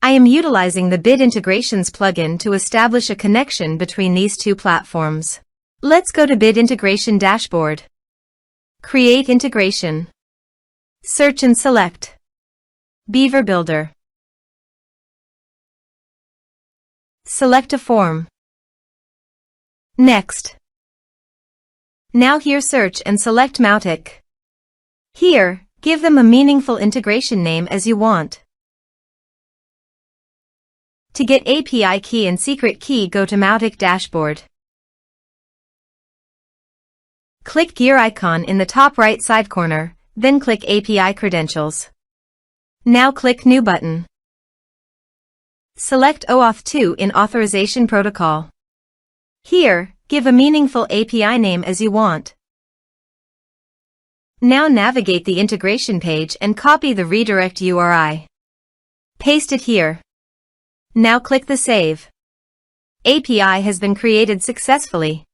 I am utilizing the Bid Integrations plugin to establish a connection between these two platforms. Let's go to Bid Integration Dashboard. Create Integration. Search and select Beaver Builder. Select a form. Next. Now here search and select Mautic. Here, give them a meaningful integration name as you want. To get API key and secret key, go to Mautic Dashboard. Click gear icon in the top right side corner, then click API Credentials. Now click New button. Select OAuth 2 in Authorization Protocol. Here, give a meaningful API name as you want. Now navigate the integration page and copy the redirect URI. Paste it here. Now click the Save. API has been created successfully.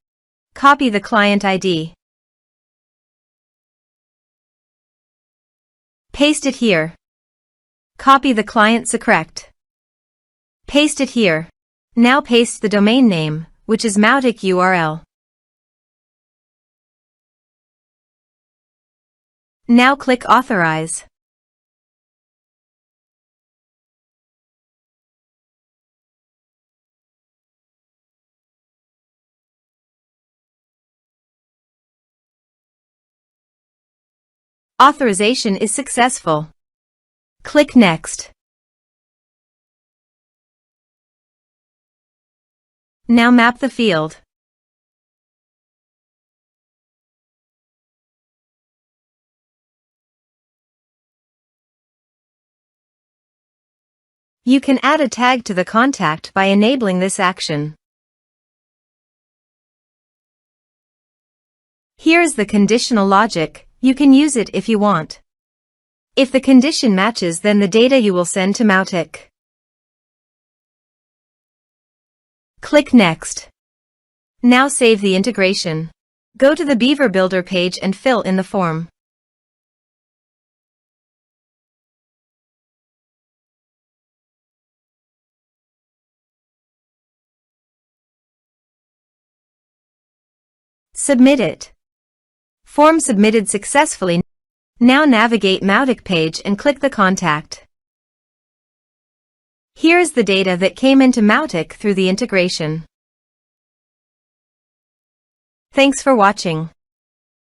Copy the client ID. Paste it here. Copy the client secret. Paste it here. Now paste the domain name, which is Mautic URL. Now click Authorize. Authorization is successful. Click Next. Now map the field. You can add a tag to the contact by enabling this action. Here's the conditional logic. You can use it if you want. If the condition matches, then the data you will send to Mautic. Click Next. Now save the integration. Go to the Beaver Builder page and fill in the form. Submit it. Form submitted successfully. Now navigate Mautic page and click the contact. Here is the data that came into Mautic through the integration. Thanks for watching.